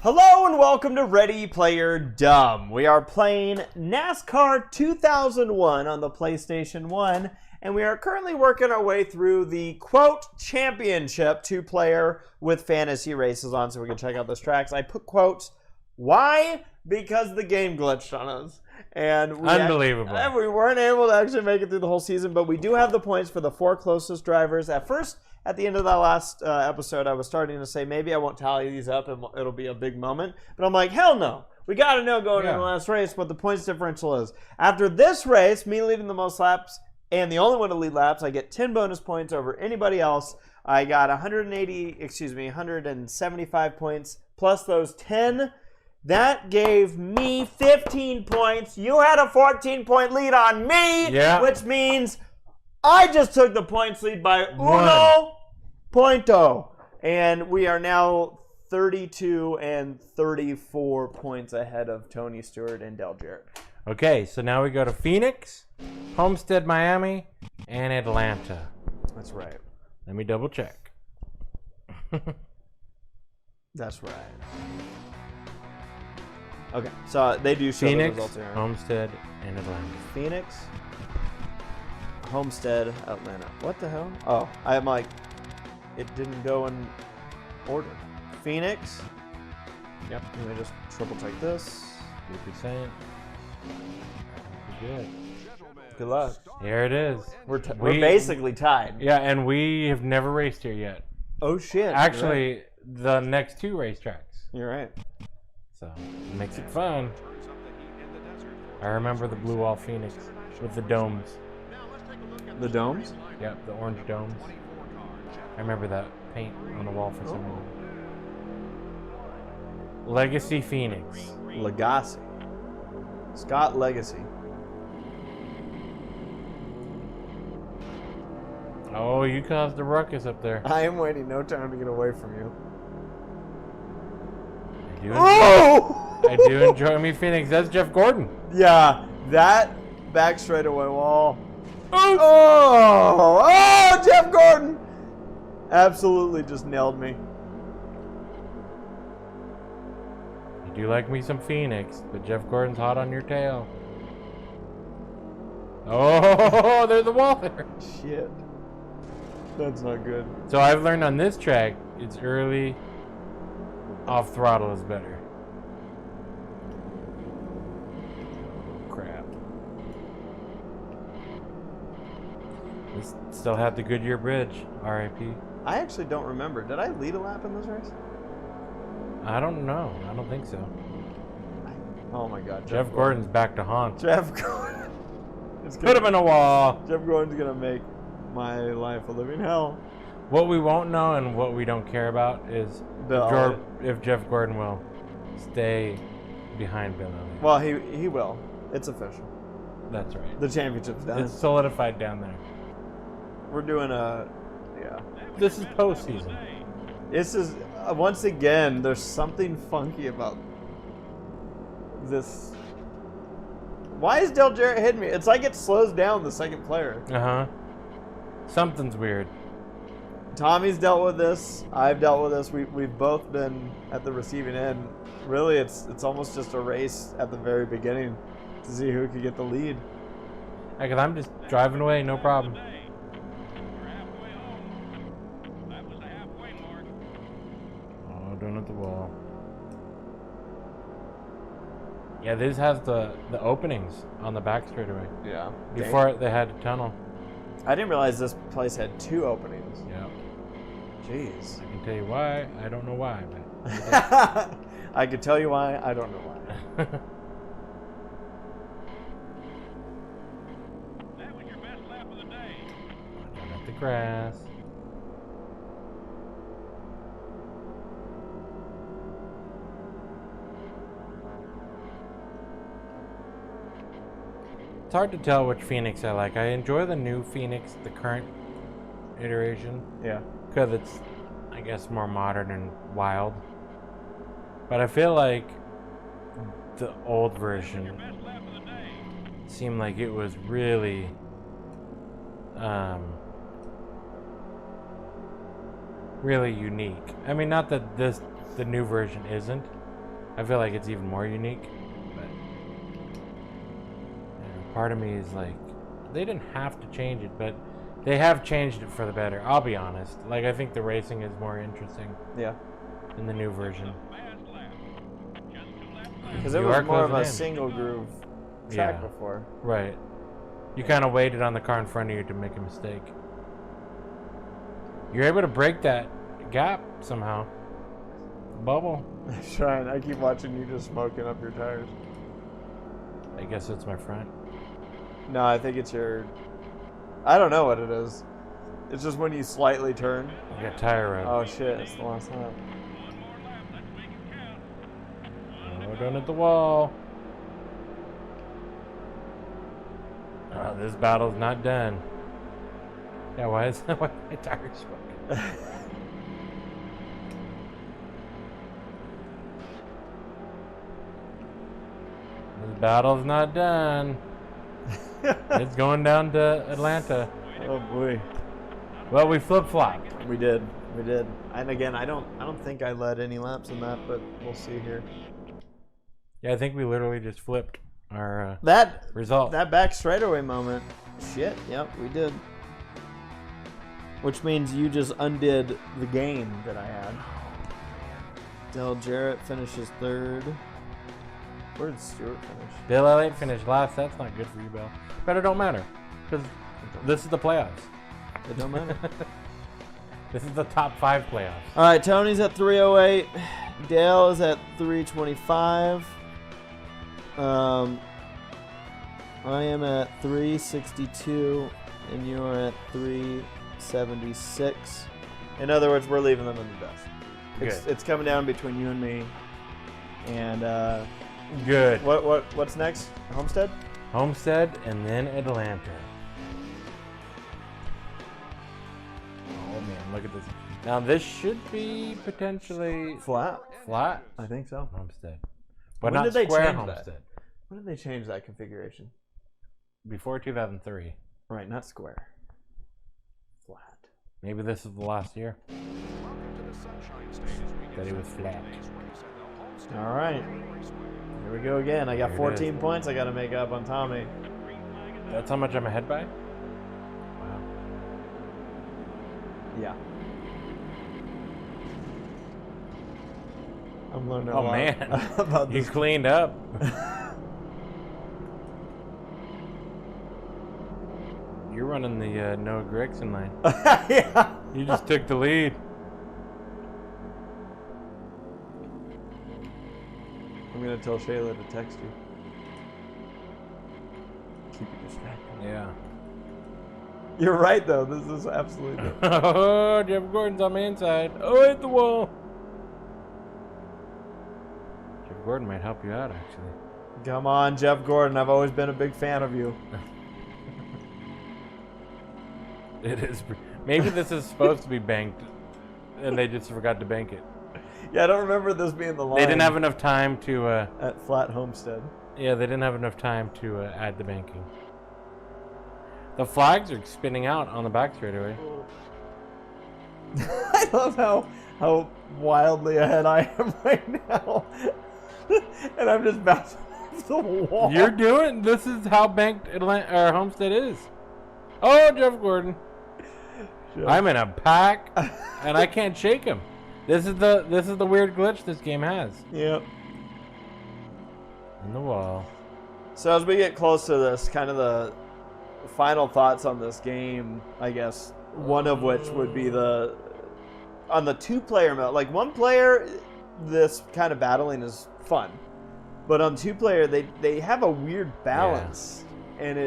Hello and welcome to Ready Player Dumb. We are playing NASCAR 2001 on the PlayStation 1, and we are currently working our way through the quote championship 2-player with fantasy races on so we can check out those tracks. I put quotes. Why? Because the game glitched on us. And Unbelievable. We weren't able to actually make it through the whole season, but we do have the points for the 4 closest drivers. At first, at the end of that last episode, I was starting to say maybe I won't tally these up and it'll be a big moment. But I'm like, hell no. We got to know going into the last race what the points differential is. After this race, me leading the most laps and the only one to lead laps, I get 10 bonus points over anybody else. I got 175 points plus those 10. That gave me 15 points. You had a 14-point lead on me, which means I just took the points lead by uno punto. And we are now 32 and 34 points ahead of Tony Stewart and Dale Jarrett. Okay, so now we go to Phoenix, Homestead, Miami, and Atlanta. That's right. Let me double check. That's right. Okay, so they do show Phoenix, the results here. Homestead, and Atlanta. Phoenix, Homestead, Atlanta. What the hell? Oh, I'm like, it didn't go in order. Phoenix. Yep. Let me just triple check this. 2%. Good. Good luck. Here it is. We're basically tied. Yeah, and we have never raced here yet. Oh shit. Actually, the next 2 racetracks. You're right. So it makes it fun. I remember the Blue Wall Phoenix with the domes. The domes? Yep, the orange domes. I remember that paint on the wall for some reason. Legacy Phoenix. Legacy. Scott Legacy. Oh, you caused a ruckus up there. I am waiting no time to get away from you. I do enjoy me Phoenix. That's Jeff Gordon. Yeah, that back straightaway wall. Oh, Jeff Gordon! Absolutely just nailed me. You do like me some Phoenix, but Jeff Gordon's hot on your tail. Oh, there's a wall there. Shit. That's not good. So I've learned on this track, it's early. Off throttle is better. Crap. We still have the Goodyear Bridge, RIP. I actually don't remember. Did I lead a lap in this race? I don't know. I don't think so. Oh my god. Jeff Gordon's back to haunt. Jeff Gordon. Put him in a wall. Jeff Gordon's going to make my life a living hell. What we won't know and what we don't care about is if Jeff Gordon will stay behind Bill Elliott. Well, he will. It's official. That's right. The championship's done. It's solidified down there. We're doing This is postseason. This is, once again, there's something funky about this. Why is Dale Jarrett hitting me? It's like it slows down the second player. Uh-huh. Something's weird. Tommy's dealt with this. I've dealt with this. We've both been at the receiving end. Really, it's almost just a race at the very beginning to see who could get the lead. Because I'm just driving away, no problem. Oh, doing at the wall. Yeah, this has the openings on the back straightaway. Yeah. Before they had a tunnel. I didn't realize this place had 2 openings. Yeah. Jeez. I can tell you why. I don't know why, but I could tell you why. I don't know why. That was your best lap of the day. down at the grass. It's hard to tell which Phoenix I like. I enjoy the new Phoenix, the current iteration. Yeah. Because it's, I guess, more modern and wild. But I feel like the old version seemed like it was really really unique. I mean, not that the new version isn't, I feel like it's even more unique. But part of me is like, they didn't have to change it, but they have changed it for the better. I'll be honest. Like, I think the racing is more interesting. Yeah. In the new version. Because it was more of a single groove track before. Right. You kind of waited on the car in front of you to make a mistake. You're able to break that gap somehow. Bubble. Trying. I keep watching you just smoking up your tires. I guess it's my front. No, I think it's your... I don't know what it is. It's just when you slightly turn. I got tire rub. Oh shit, it's the last lap. Oh, don't hit the wall. Oh, this battle's not done. Yeah, why is why my tires smoking? This battle's not done. It's going down to Atlanta. Oh boy. Well, we flip-flopped. We did. We did. And again, I don't think I led any laps in that, but we'll see here. Yeah, I think we literally just flipped our result. That back straightaway moment. Shit. Yep, we did. Which means you just undid the game that I had. Dale Jarrett finishes third. Where did Stewart finish? Bill Elliott finished last. That's not good for you, Bill. But it don't matter, because this is the playoffs. It don't matter. This is the top 5 playoffs. All right, Tony's at 308. Dale is at 325. I am at 362, and you are at 376. In other words, we're leaving them in the dust. It's coming down between you and me. And good. What's next? Homestead? Homestead, and then Atlanta. Oh man, look at this. Now this should be potentially Flat. Flat. I think so. Homestead, but When not did they square change Homestead. that? When did they change that configuration? Before 2003. Right, not square. Flat. Maybe this is the last year that it was flat. All right. Here we go again. I got 14 points I got to make up on Tommy. That's how much I'm ahead by? Wow. Yeah. I'm learning a Oh lot man, about you this. cleaned up. You're running the Noah Gregson line. Yeah. You just took the lead. I'm going to tell Shayla to text you. Keep you distracted. Yeah. You're right, though. This is absolutely... Oh, Jeff Gordon's on my inside. Oh, hit the wall. Jeff Gordon might help you out, actually. Come on, Jeff Gordon. I've always been a big fan of you. It is. Maybe this is supposed to be banked, and they just forgot to bank it. Yeah, I don't remember this being the line. They didn't have enough time to... at Flat Homestead. Yeah, they didn't have enough time to add the banking. The flags are spinning out on the back straightaway. I love how wildly ahead I am right now. And I'm just bouncing off the wall. You're doing... This is how banked Homestead is. Oh, Jeff Gordon. Sure. I'm in a pack, and I can't shake him. This is the weird glitch this game has. Yep. In the wall. So as we get close to this, kind of the final thoughts on this game, I guess, one of which would be on the 2-player mode. Like 1 player, this kind of battling is fun. But on 2-player, they have a weird balance. Yeah. And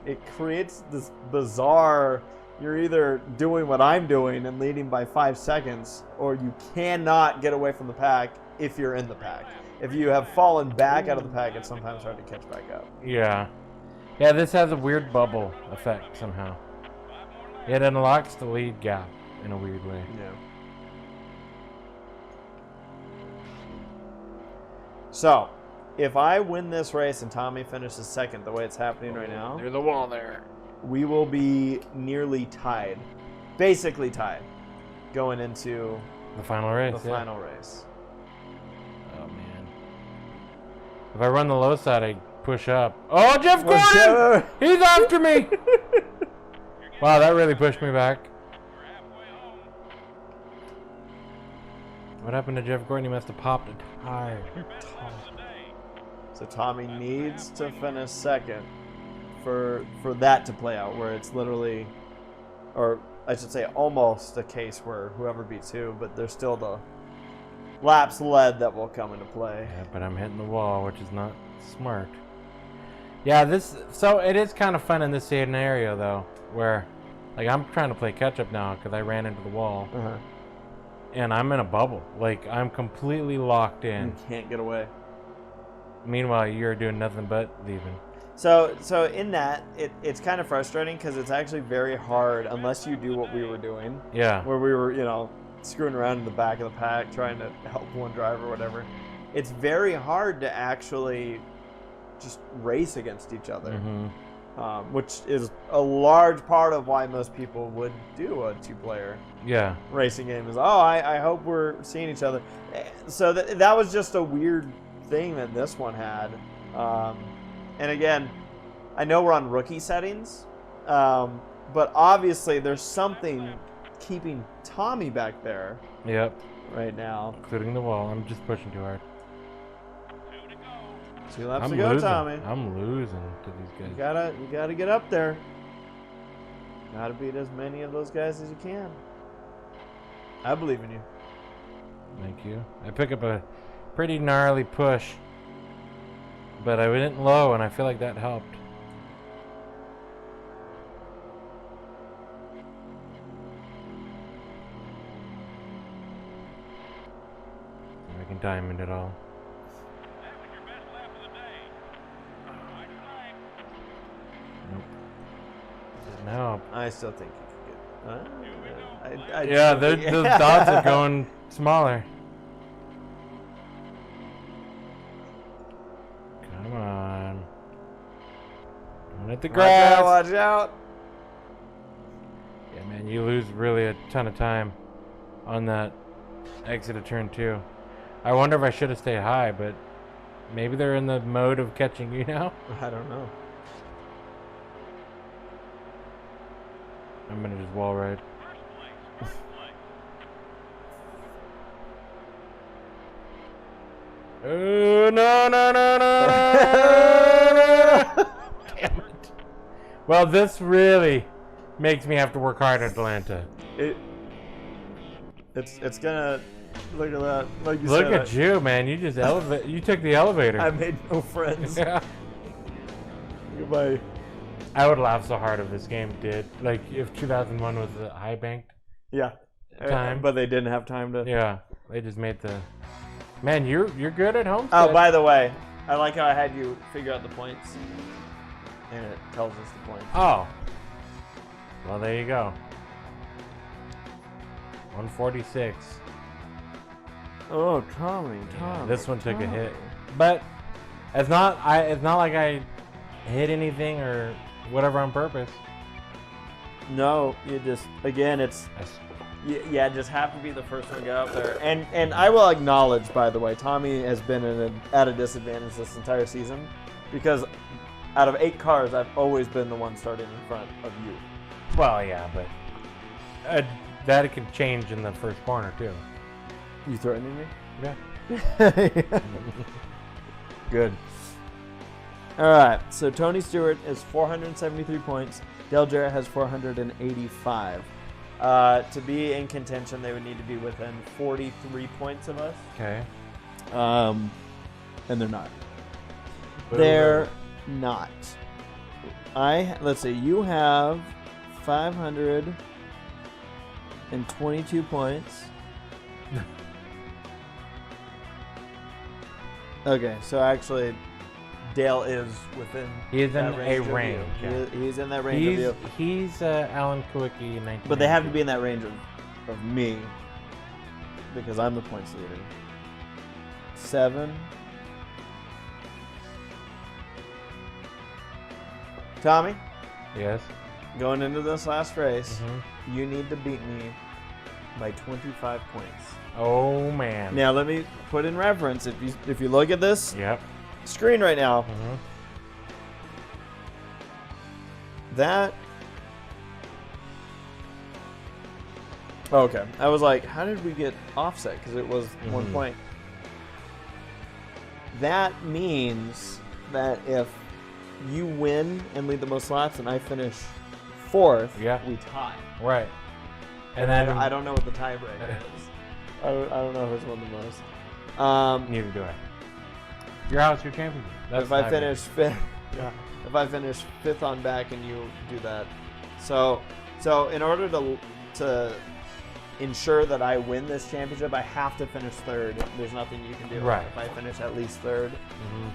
it creates this bizarre... You're either doing what I'm doing and leading by 5 seconds, or you cannot get away from the pack if you're in the pack. If you have fallen back out of the pack, it's sometimes hard to catch back up. Yeah. Yeah, this has a weird bubble effect somehow. It unlocks the lead gap in a weird way. Yeah. So, if I win this race and Tommy finishes second the way it's happening right now... There's the wall there. We will be nearly tied. Basically tied. Going into the final race. The final race. Oh man. If I run the low side, I push up. Oh, Jeff Gordon! Jeff- He's after me! Wow, that really pushed me back. You're halfway home. What happened to Jeff Gordon? He must have popped a tire. Best lap of the day. So Tommy needs to finish second for that to play out, where it's literally, or I should say almost a case where whoever beats who, but there's still the laps led that will come into play. Yeah, but I'm hitting the wall, which is not smart. Yeah, so it is kind of fun in this scenario, though, where, like, I'm trying to play catch-up now because I ran into the wall, and I'm in a bubble. Like, I'm completely locked in. You can't get away. Meanwhile, you're doing nothing but leaving. So in that, it's kind of frustrating because it's actually very hard unless you do what we were doing, Yeah. where we were, screwing around in the back of the pack trying to help one driver or whatever. It's very hard to actually just race against each other, which is a large part of why most people would do a two-player Yeah. racing game. Is I hope we're seeing each other. So that was just a weird thing that this one had. And again, I know we're on rookie settings, but obviously there's something keeping Tommy back there Yep. right now. Including the wall. I'm just pushing too hard. 2 to go. 2 laps I'm to go, losing. Tommy. I'm losing to these guys. You gotta get up there. Gotta beat as many of those guys as you can. I believe in you. Thank you. I pick up a pretty gnarly push, but I went low, and I feel like that helped. I can diamond it all. That was your best lap of the day. Nice flag. Didn't help. I still think you could get. I Yeah, still think- those dots are going smaller. Come on. Don't hit the grass. Watch out! Yeah, man, you lose really a ton of time on that exit of turn 2. I wonder if I should have stayed high, but maybe they're in the mode of catching you now. I don't know. I'm gonna just wall ride. First place. First place. Oh, no. Damn it. Well, this really makes me have to work hard at Atlanta. It's gonna look at that. Like you Look said, at you, man. You just you took the elevator. I made no friends. Yeah. Goodbye. I would laugh so hard if this game did. Like, if 2001 was a high banked Yeah. time. But they didn't have time to. Yeah. They just made the... Man, you're good at home. Oh, by the way, I like how I had you figure out the points, and it tells us the points. Oh. Well, there you go. 146. Oh, Tommy. Yeah, this one took a hit. But it's not like I hit anything or whatever on purpose. No, you just it's just have to be the first one to get out there. And I will acknowledge, by the way, Tommy has been at a disadvantage this entire season because out of 8 cars, I've always been the one starting in front of you. Well, yeah, but that could change in the first corner too. You threatening me? Yeah. Good. All right. So Tony Stewart is 473 points. Dale Jarrett has 485. To be in contention, they would need to be within 43 points of us. Okay. And they're not. They're not. Let's see. You have 522 points. Okay, so actually, Dale is within. He is in that a of you. range. Yeah. He's in that range of you. He's Alan Kawicki in 19. But they have to be in that range of me because I'm the points leader. 7. Tommy, Yes. going into this last race, Mhm. you need to beat me by 25 points. Oh man. Now let me put in reference. If you look at this, Yep. screen right now. Mm-hmm. That. Okay. I was like, how did we get offset? Because it was 1 point. That means that if you win and lead the most laps and I finish 4th, we tie. Right. And then I don't know what the tiebreaker is. I don't know who's won the most. Neither do I. Your house, your championship. That's if I finish 5th, if I finish 5th on back and you do that, so in order to ensure that I win this championship, I have to finish 3rd. There's nothing you can do. Right. If I finish at least 3rd. Mm-hmm.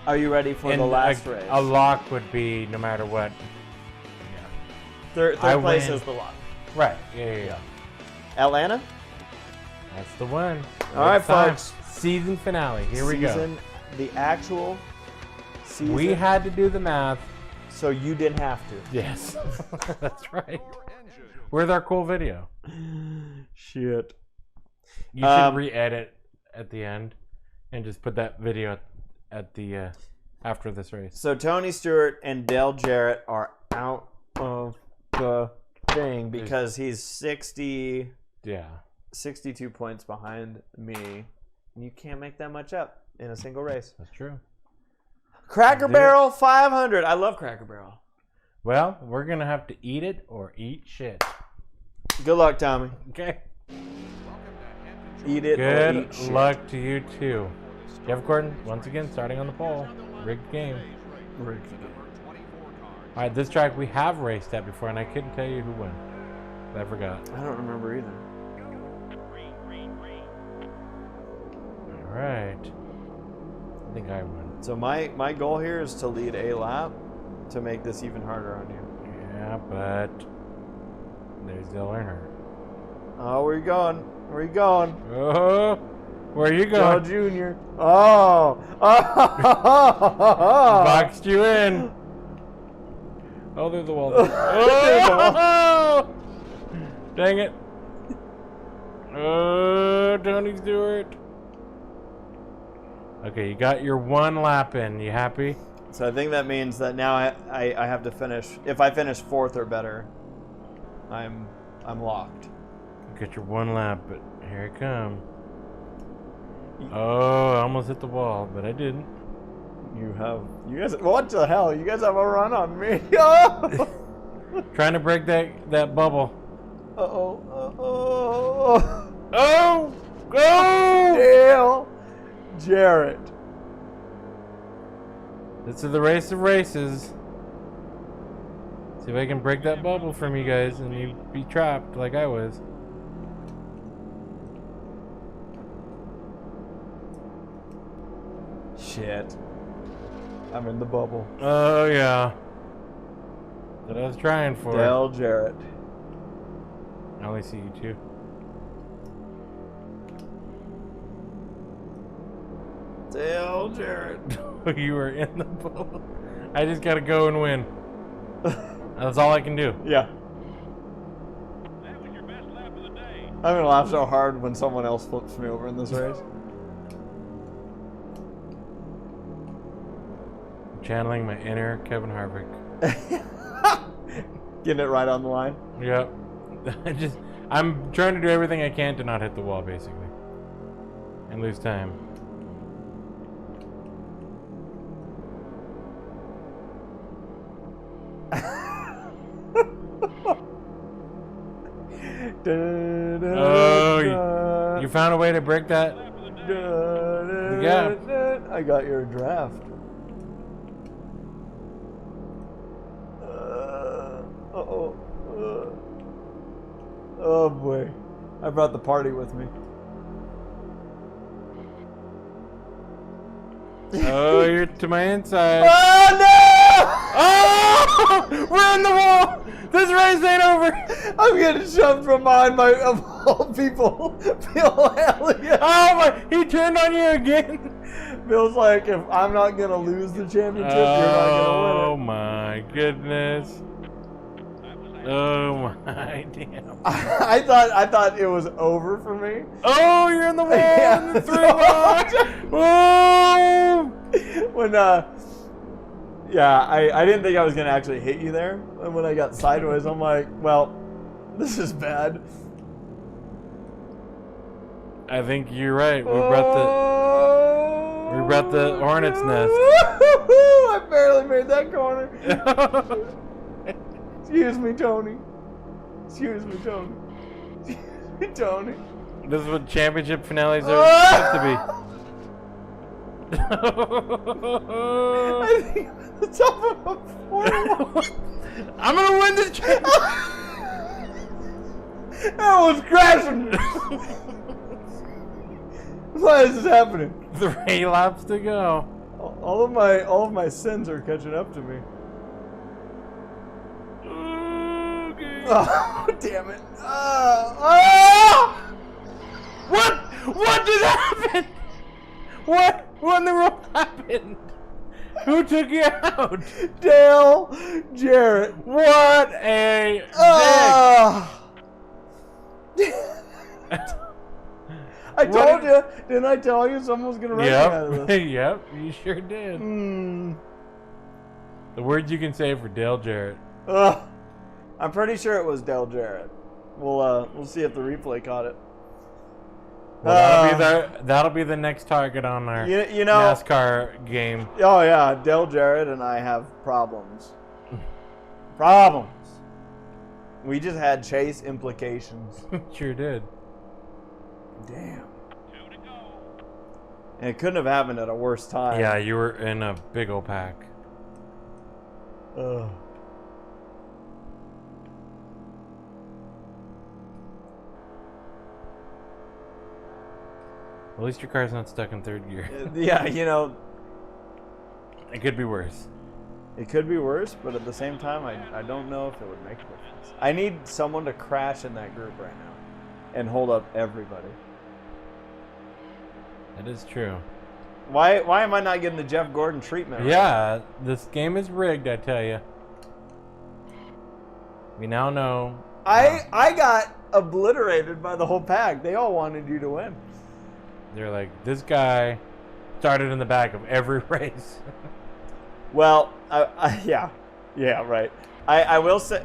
Are you ready for the last race? A lock would be no matter what. Third place is the lock. Right. Yeah. Atlanta? That's the one. All right, folks. Season finale. Here we go. The actual season. We had to do the math. So you didn't have to. Yes. That's right. Where's our cool video? Shit. You should re-edit at the end and just put that video at the after this race. So Tony Stewart and Dale Jarrett are out of the thing because he's 62 points behind me. You can't make that much up in a single race. That's true. Cracker Barrel 500. I love Cracker Barrel. Well, we're going to have to eat it or eat shit. Good luck, Tommy. Okay. Eat it or eat shit. Good luck to you, too. Jeff Gordon, once again, starting on the pole. Rigged game. All right, this track we have raced at before, and I couldn't tell you who won. I forgot. I don't remember either. All right. I think I won. So my goal here is to lead a lap to make this even harder on you. Yeah, but there's Dale Earnhardt. Oh, where you going? Where you going? Oh, where are you going? Joe Jr. Oh. Boxed you in. Oh, there's the wall. Oh! Dang it. Oh, Tony Stewart. Okay, you got your 1 lap in. You happy? So I think that means that now I have to finish. If I finish 4th or better, I'm locked. You got your 1 lap, but here I come. Oh, I almost hit the wall, but I didn't. You guys, what the hell? You guys have a run on me. Trying to break that bubble. Oh. Oh! Go! Dale Jarrett. This is the race of races. See if I can break that bubble from you guys and you be trapped like I was. Shit. I'm in the bubble. Oh, yeah. That's what I was trying for. Dale Jarrett. I only see you two. Dale Jarrett. You were in the bubble. I just gotta go and win. That's all I can do. Yeah. That was your best lap of the day. I'm gonna laugh so hard when someone else flips me over in this race. Channeling my inner Kevin Harvick. Getting it right on the line. Yep. I'm trying to do everything I can to not hit the wall, basically. And lose time. Oh, you found a way to break that? Yeah. I got your draft. Oh boy. I brought the party with me. Oh, you're to my inside. Oh no! Oh! We're in the wall! This race ain't over! I'm getting shoved from behind my, of all people, Bill Elliott. Oh my, he turned on you again! Bill's like, if I'm not gonna lose the championship, you're not gonna win it. Oh my goodness. Oh my damn. I thought it was over for me. Oh, you're in the wall Yeah, in the 3 line. Whoa! When yeah, I didn't think I was gonna actually hit you there. And when I got sideways, I'm like, well, this is bad. I think you're right. We brought the hornet's nest. I barely made that corner. Excuse me, Tony. Excuse me, Tony. Excuse me, Tony. This is what championship finales are supposed to be. I think I'm at the top of a 4-1. I'm gonna win this championship. That was crashing. Why is this happening? 3 laps to go. All of my sins are catching up to me. Okay. Oh, damn it. What just happened? What in the world happened? Who took you out? Dale Jarrett. What a dick. I told you. Didn't I tell you someone was going to run me out of this? Yep, you sure did. The words you can say for Dale Jarrett. I'm pretty sure it was Dale Jarrett. We'll see if the replay caught it. Well, that'll be the next target on our you know, NASCAR game. Oh yeah, Dale Jarrett and I have problems. Problems. We just had chase implications. Sure did. Damn. 2 to go. And it couldn't have happened at a worse time. Yeah, you were in a big old pack. Ugh. At least your car's not stuck in 3rd gear. Yeah, you know, It could be worse. it could be worse, but at the same time, I don't know if it would make a difference. I need someone to crash in that group right now and hold up everybody. That is true. Why am I not getting the Jeff Gordon treatment? right Yeah, this game is rigged, I tell you. We now know. I got obliterated by the whole pack. They all wanted you to win. They're like, this guy started in the back of every race. Well, yeah, right. I will say,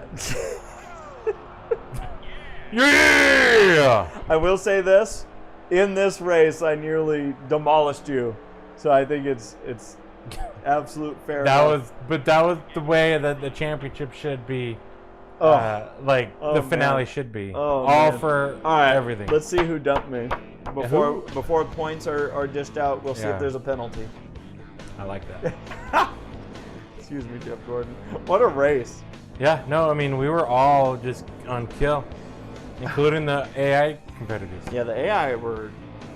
Yeah! I will say this: in this race, I nearly demolished you. So I think it's absolute fair. That enough. was the way that the championship should be. Oh. The finale man. should be. Oh, all man. for All right, everything. Let's see who dumped me who? before points are dished out. We'll see Yeah. if there's a penalty. I like that. Excuse me, Jeff Gordon. What a race! Yeah, no, I mean, we were all just on kill, including the AI competitors. Yeah, the AI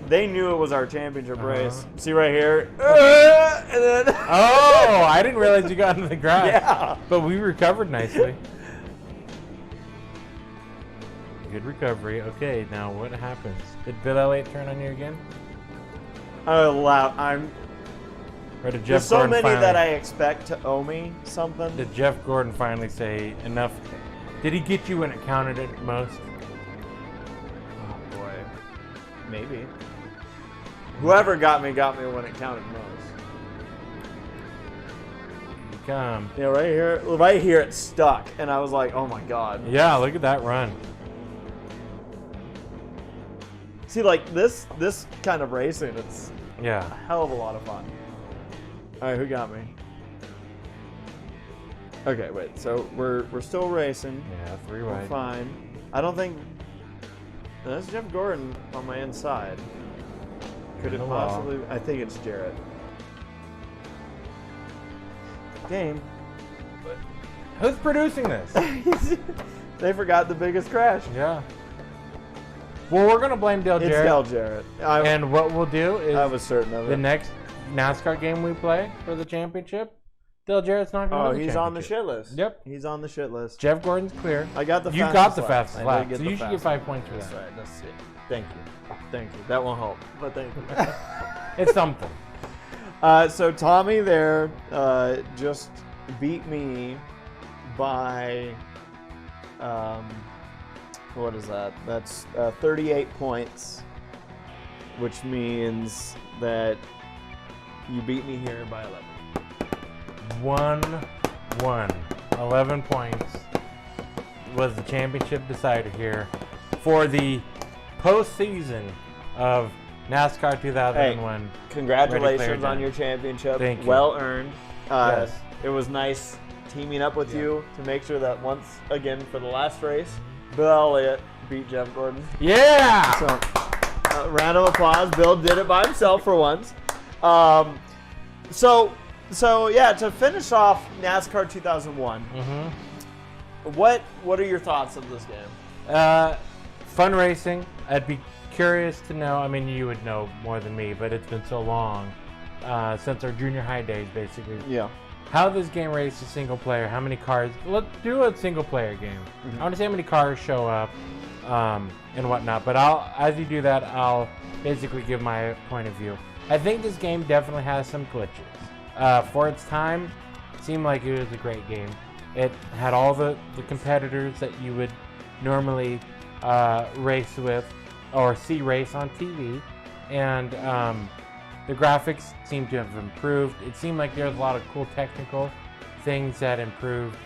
they knew it was our championship race. See right here, and then Oh, I didn't realize you got into the grass. Yeah. But we recovered nicely. Good recovery. Okay, now what happens? Did Bill Elliott turn on you again? I'm. Or did Jeff There's so Gordon many finally, that I expect to owe me something. Did Jeff Gordon finally say enough? Did he get you when it counted at most? Oh boy, maybe. Whoever got me when it counted most. You come. Yeah, right here it stuck, and I was like, oh my god. Yeah, look at that run. See, like this kind of racing, it's Yeah. a hell of a lot of fun. All right, who got me? Okay, wait. So we're still racing. Yeah, 3 We're wide. fine. I don't think that's Jeff Gordon on my inside. Could it In the wall. possibly? I think it's Jarrett. Game. Who's producing this? They forgot the biggest crash. Yeah. Well, we're gonna blame Dale It's Jarrett. Dale Jarrett. And what we'll do is I was certain of the it. next NASCAR game we play for the championship, Dale Jarrett's not going to Oh, win the he's on the championship. shit list. Yep. He's on the shit list. Jeff Gordon's clear. I got the You fastest got the lap. fastest I did lap, get so the you should get fastest 5 points for That's that. right. That's it. Thank you. Thank you. That won't help, but thank you. It's something. So Tommy there just beat me by what is that? That's 38 points, which means that you beat me here by 11. 1-1. 11 points was the championship decider here for the postseason of NASCAR 2001. Hey, congratulations on your championship. Thank you. Well earned. Yes. It was nice teaming up with you to make sure that once again for the last race, Bill Elliott beat Jeff Gordon. Yeah! So, round of applause. Bill did it by himself for once. So yeah, to finish off NASCAR 2001, what are your thoughts of this game? Fun racing. I'd be curious to know. I mean, you would know more than me, but it's been so long since our junior high days, basically. Yeah. How this game races single player? How many cars? Let's do a single player game. I want to see how many cars show up and whatnot. But as you do that, I'll basically give my point of view. I think this game definitely has some glitches. For its time, it seemed like it was a great game. It had all the competitors that you would normally race with or see race on TV, and the graphics seemed to have improved. It seemed like there was a lot of cool technical things that improved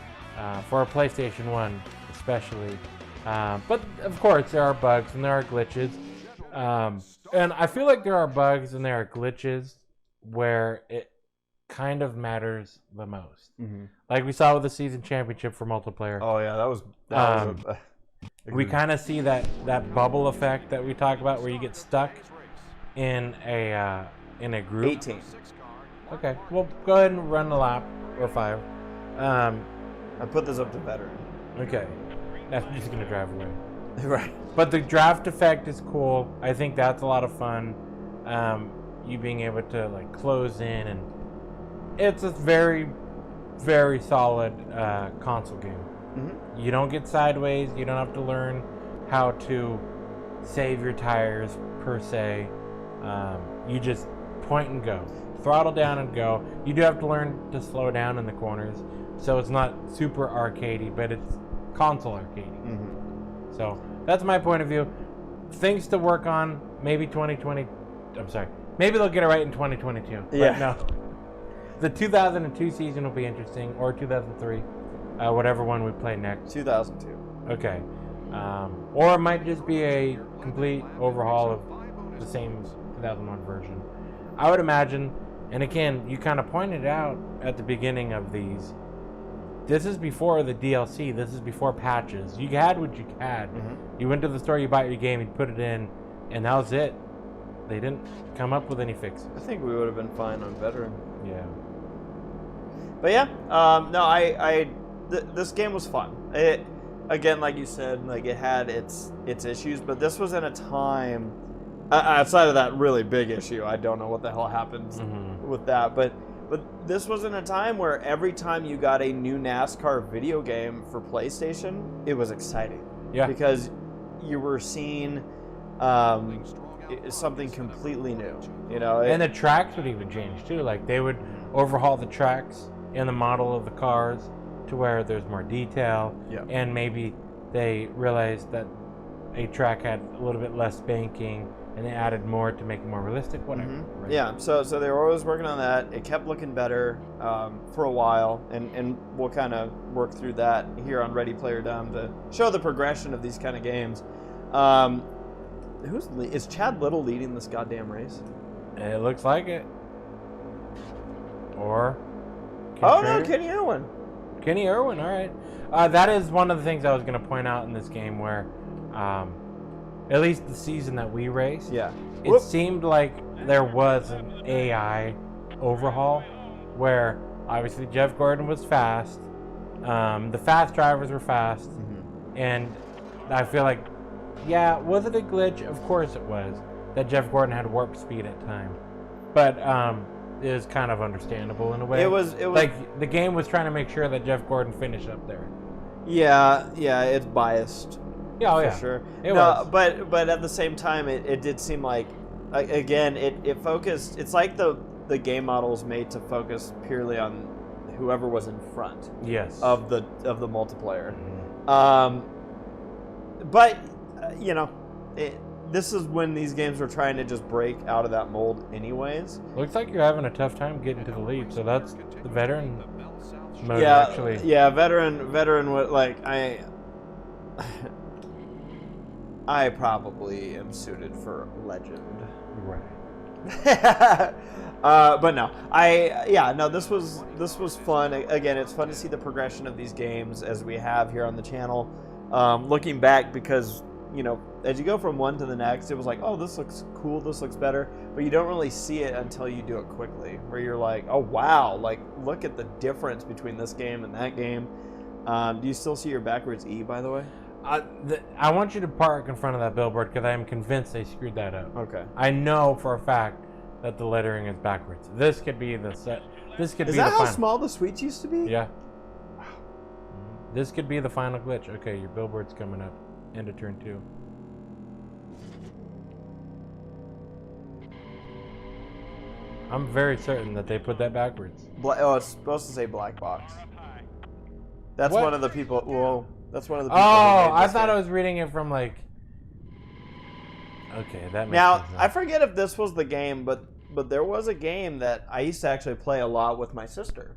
for a PlayStation 1 especially. But of course there are bugs and there are glitches. And I feel like there are bugs and there are glitches where it kind of matters the most. Like we saw with the season championship for multiplayer. Oh yeah, that was we kind of see that bubble effect that we talk about where you get stuck in a group. 18. Okay, well go ahead and run a lap or 5. I put this up to veteran. Okay, that's just gonna drive away. Right. But the draft effect is cool. I think that's a lot of fun. You being able to like close in, and it's a very, very solid console game. You don't get sideways. You don't have to learn how to save your tires per se. You just point and go, throttle down and go. You do have to learn to slow down in the corners, so it's not super arcadey, but it's console arcadey. So that's my point of view. Things to work on. Maybe 2020. I'm sorry. Maybe they'll get it right in 2022. Yeah. But no. The 2002 season will be interesting, or 2003, whatever one we play next. 2002. Okay. Or it might just be a complete overhaul of the same 2001 version. I would imagine, and again, you kind of pointed out at the beginning of these, this is before the DLC. This is before patches. You had what you had. You went to the store, you bought your game, you put it in, and that was it. They didn't come up with any fixes. I think we would have been fine on veteran. Yeah. But yeah, this game was fun. It, again, like you said, like it had its issues, but this was in a time outside of that really big issue. I don't know what the hell happens with that, but this was in a time where every time you got a new NASCAR video game for PlayStation, it was exciting. Yeah. Because you were seeing something completely new, you know. And the tracks would even change too. Like they would overhaul the tracks in the model of the cars to where there's more detail. Yeah. And maybe they realized that a track had a little bit less banking, and they added more to make it more realistic. Whatever. Right? Yeah. So they were always working on that. It kept looking better for a while, and we'll kind of work through that here on Ready Player Dumb to show the progression of these kind of games. Is Chad Little leading this goddamn race? It looks like it. Or no, Kenny Irwin. Kenny Irwin, all right. That is one of the things I was going to point out in this game where, at least the season that we raced, it seemed like there was an AI overhaul where obviously Jeff Gordon was fast. The fast drivers were fast. And I feel like, was it a glitch? Of course it was. That Jeff Gordon had warp speed at time. But it was kind of understandable in a way. It was like the game was trying to make sure that Jeff Gordon finished up there. Yeah, it's biased. Yeah, for sure. It was. But at the same time, it did seem like, again, it focused. It's like the game model was made to focus purely on whoever was in front. Yes. Of the multiplayer. But you know, this is when these games are trying to just break out of that mold, anyways. Looks like you're having a tough time getting to the lead, so that's the veteran mode Yeah, actually. yeah, veteran. What like I probably am suited for legend. Right. But no, this was fun. Again, it's fun to see the progression of these games as we have here on the channel. Looking back, because you know, as you go from one to the next, it was like, oh, this looks cool, this looks better, but you don't really see it until you do it quickly, where you're like, oh wow, like look at the difference between this game and that game. Do you still see your backwards E, by the way? I want you to park in front of that billboard because I am convinced they screwed that up. Okay. I know for a fact that the lettering is backwards. This could be the set. This could Is be the that how final. small the suites used to be? Yeah. This could be the final glitch. Okay, your billboard's coming up. End of turn 2. I'm very certain that they put that backwards. Oh, it's supposed to say black box. That's What? one of the people. Well, that's one of the people. Oh, I thought I was reading it from like. Okay, that makes Now, sense. I forget if this was the game, but there was a game that I used to actually play a lot with my sister.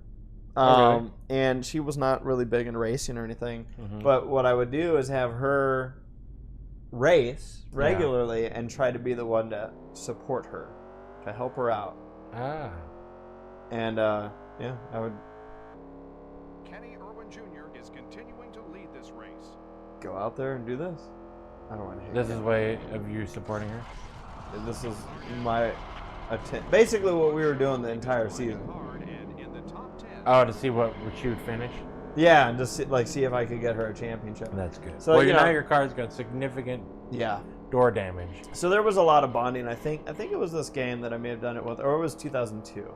Okay. And she was not really big in racing or anything. Mhm. But what I would do is have her race regularly and try to be the one to support her, to help her out. Ah. And I would Kenny Irwin Jr. is continuing to lead this race. go out there and do this. I don't want to hate This it. is way of you supporting her. This is my attempt. Basically, what we were doing the entire season. Hard and in the top 10. Oh, to see what she would finish. Yeah, and just see if I could get her a championship. That's good. So, well, you now know- your car's got significant Yeah. door damage. So there was a lot of bonding. I think it was this game that I may have done it with, or it was 2002.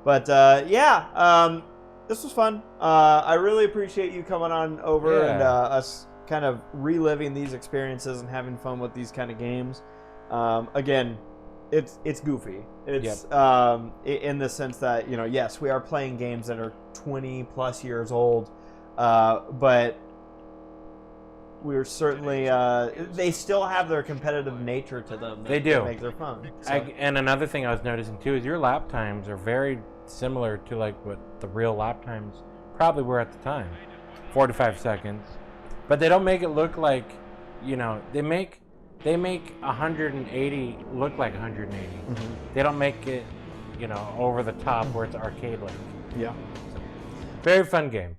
But this was fun. I really appreciate you coming on over and us kind of reliving these experiences and having fun with these kind of games. Again, it's goofy. It's in the sense that, you know, yes, we are playing games that are 20 plus years old, but we're certainly they still have their competitive nature to them. They do. That make their fun. So, And another thing I was noticing too is your lap times are very similar to like what the real lap times probably were at the time, 45 seconds. But they don't make it look like, you know, they make 180 look like 180. Mm-hmm. They don't make it, you know, over the top where it's arcade like. yeah. Very fun game.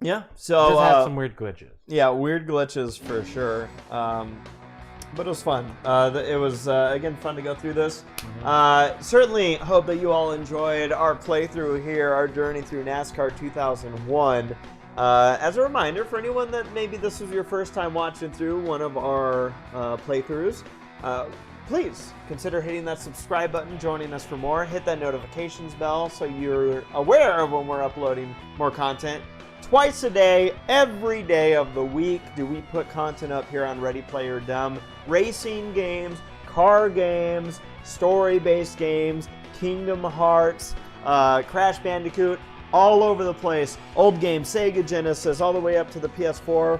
Yeah. So Just have some weird glitches. yeah, weird glitches for sure. But it was fun. It was, again, fun to go through this. Certainly hope that you all enjoyed our playthrough here, our journey through NASCAR 2001. As a reminder, for anyone that maybe this was your first time watching through one of our playthroughs, please consider hitting that subscribe button, joining us for more. Hit that notifications bell so you're aware of when we're uploading more content. Twice a day, every day of the week, do we put content up here on Ready Player Dumb. Racing games, car games, story-based games, Kingdom Hearts, Crash Bandicoot, all over the place. Old games, Sega Genesis, all the way up to the PS4.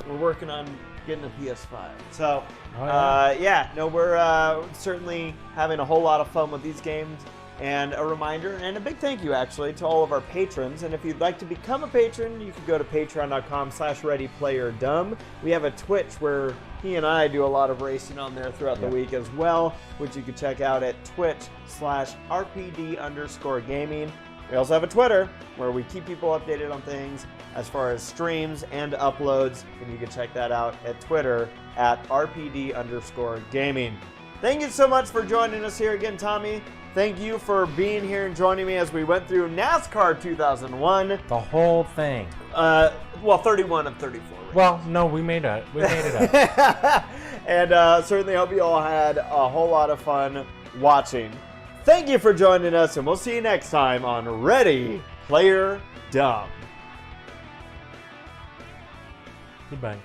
We're working on getting a PS5. So, we're certainly having a whole lot of fun with these games. And a reminder, and a big thank you actually to all of our patrons. And if you'd like to become a patron, you can go to patreon.com/readyplayerdumb. We have a Twitch where he and I do a lot of racing on there throughout the week as well, which you can check out at twitch/rpd_gaming. We also have a Twitter where we keep people updated on things as far as streams and uploads, and you can check that out at Twitter at rpd_gaming. Thank you so much for joining us here again, Tommy. Thank you for being here and joining me as we went through NASCAR 2001. The whole thing. 31 of 34. Right? Well, no, we made it up. And certainly hope you all had a whole lot of fun watching. Thank you for joining us, and we'll see you next time on Ready Player Dumb. Goodbye.